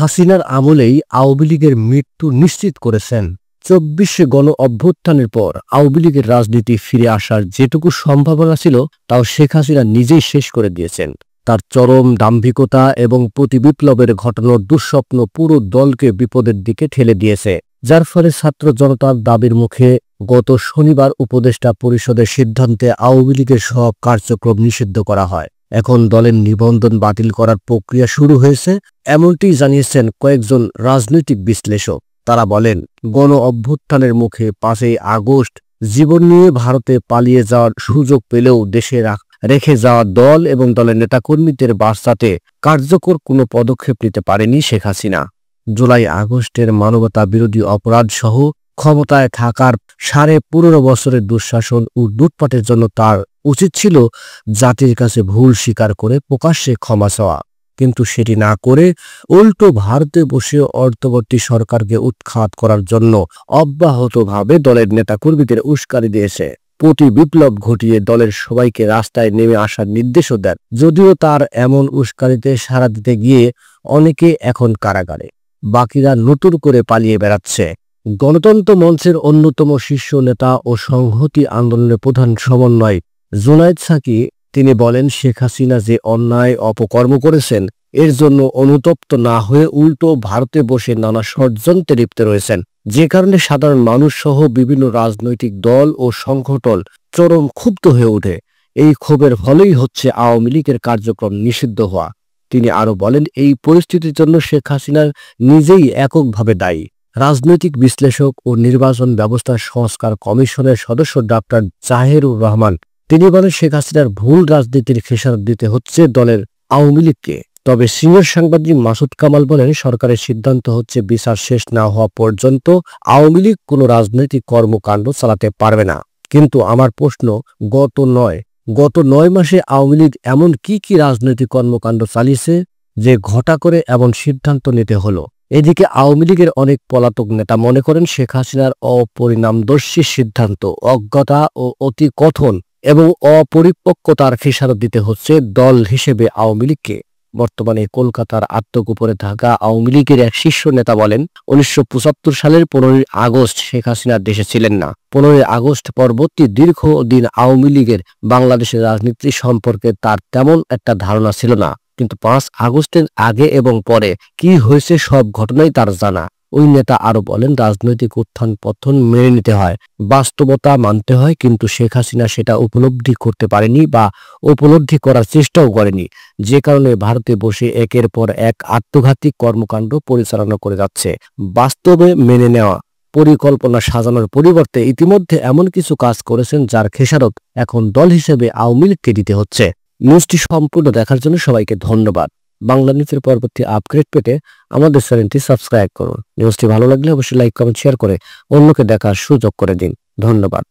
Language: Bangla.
হাসিনার আমলেই আওয়ামী লীগের মৃত্যু নিশ্চিত করেছেন। ২৪শে গণ অভ্যুত্থানের পর আওয়ামী লীগের রাজনীতি ফিরে আসার যেটুকু সম্ভাবনা ছিল তাও শেখ হাসিনা নিজেই শেষ করে দিয়েছেন। তার চরম দাম্ভিকতা এবং প্রতিবিপ্লবের ঘটানোর দুঃস্বপ্ন পুরো দলকে বিপদের দিকে ঠেলে দিয়েছে, যার ফলে ছাত্র জনতার দাবির মুখে গত শনিবার উপদেষ্টা পরিষদের সিদ্ধান্তে আওয়ামী লীগের সব কার্যক্রম নিষিদ্ধ করা হয়। এখন দলের নিবন্ধন বাতিল করার প্রক্রিয়া শুরু হয়েছে, এমনটি জানিয়েছেন কয়েকজন রাজনৈতিক বিশ্লেষক। তারা বলেন, গণ অভ্যুত্থানের মুখে ৫ই আগস্ট জীবন নিয়ে ভারতে পালিয়ে যাওয়ার সুযোগ পেলেও দেশে রেখে যাওয়া দল এবং দলের নেতাকর্মীদের বাঁচাতে কার্যকর কোনো পদক্ষেপ নিতে পারেনি শেখ হাসিনা। জুলাই আগস্টের মানবতা বিরোধী অপরাধ সহ ক্ষমতায় থাকার ১৫.৫ বছরের দুঃশাসন ও লুটপাটের জন্য তার উচিত ছিল জাতির কাছে ভুল স্বীকার করে প্রকাশ্যে ক্ষমা চাওয়া, কিন্তু সেটি না করে উল্টো ভারতে বসে অন্তর্বর্তী সরকারকে উৎখাত করার জন্য অব্যাহতভাবে দলের নেতাকর্মীদের উস্কানি দিয়েছে। প্রতি বিপ্লব ঘটিয়ে দলের সবাইকে রাস্তায় নেমে আসার নির্দেশও দেন। যদিও তার এমন উস্কানিতে সাড়া দিতে গিয়ে অনেকে এখন কারাগারে, বাকিরা নতুন করে পালিয়ে বেড়াচ্ছে। গণতন্ত্র মঞ্চের অন্যতম শীর্ষ নেতা ও সংহতি আন্দোলনের প্রধান সমন্বয় জুনায়েদ সাকি তিনি বলেন, শেখ হাসিনা যে অন্যায় অপকর্ম করেছেন এর জন্য অনুতপ্ত না হয়ে উল্টো ভারতে বসে নানা ষড়যন্ত্রে লিপ্ত রয়েছেন, যে কারণে সাধারণ মানুষ সহ বিভিন্ন রাজনৈতিক দল ও সংগঠন চরম ক্ষুব্ধ হয়ে ওঠে। এই ক্ষোভের ফলেই হচ্ছে আওয়ামী লীগের কার্যক্রম নিষিদ্ধ হওয়া। তিনি আরো বলেন, এই পরিস্থিতির জন্য শেখ হাসিনা নিজেই এককভাবে দায়ী। রাজনৈতিক বিশ্লেষক ও নির্বাচন ব্যবস্থা সংস্কার কমিশনের সদস্য ডাক্তার জাহেরুর রহমান তিনি বলেন, শেখ হাসিনার ভুল রাজনীতির খেসারত দিতে হচ্ছে দলের আওয়ামী লীগকে। তবে সিনিয়র সাংবাদিক মাসুদ কামাল বলেন, সরকারের সিদ্ধান্ত হচ্ছে বিচার শেষ না হওয়া পর্যন্ত আওয়ামী লীগ কোনো রাজনৈতিক কর্মকাণ্ড চালাতে পারবে না। কিন্তু আমার প্রশ্ন, গত ৯ মাসে আওয়ামী লীগ এমন কি রাজনৈতিক কর্মকাণ্ড চালিয়েছে যে ঘটা করে এমন সিদ্ধান্ত নিতে হলো? এদিকে আওয়ামী লীগের অনেক পলাতক নেতা মনে করেন, শেখ হাসিনার অপরিণামদর্শী সিদ্ধান্ত, অজ্ঞতা ও অতি কথন এবং অপরিপক্কতার খেসারত দিতে হচ্ছে দল হিসেবে আওয়ামী লীগকে। বর্তমানে কলকাতার আত্মগোপনে থাকা আওয়ামী লীগের এক শীর্ষ নেতা বলেন, ১৯৭৫ সালের ১৫ই আগস্ট শেখ হাসিনা দেশে ছিলেন না। ১৫ই আগস্ট পরবর্তী দীর্ঘদিন আওয়ামী লীগের বাংলাদেশের রাজনীতি সম্পর্কে তার তেমন একটা ধারণা ছিল না, কিন্তু ৫ আগস্টের আগে এবং পরে কি হয়েছে সব ঘটনাই তার জানা। ওই নেতা আরো বলেন, রাজনৈতিক উত্থান পতন মেনে নিতে হয়, বাস্তবতা মানতে হয়, কিন্তু শেখ হাসিনা সেটা উপলব্ধি করতে পারেনি বা উপলব্ধি করার চেষ্টাও করেনি, যে কারণে ভারতে বসে একের পর এক আত্মঘাতী কর্মকাণ্ড পরিচালনা করে যাচ্ছে। বাস্তবে মেনে নেওয়া পরিকল্পনা সাজানোর পরিবর্তে ইতিমধ্যে এমন কিছু কাজ করেছেন যার খেসারত এখন দল হিসেবে আওয়ামী লীগকে দিতে হচ্ছে। নিউজটি সম্পূর্ণ দেখার জন্য সবাইকে ধন্যবাদ। বাংলা নিউজের পরবর্তী আপডেট পেতে আমাদের চ্যানেলটি সাবস্ক্রাইব করুন। নিউজটি ভালো লাগলে অবশ্যই লাইক, কমেন্ট, শেয়ার করে অন্যকে দেখার সুযোগ করে দিন। ধন্যবাদ।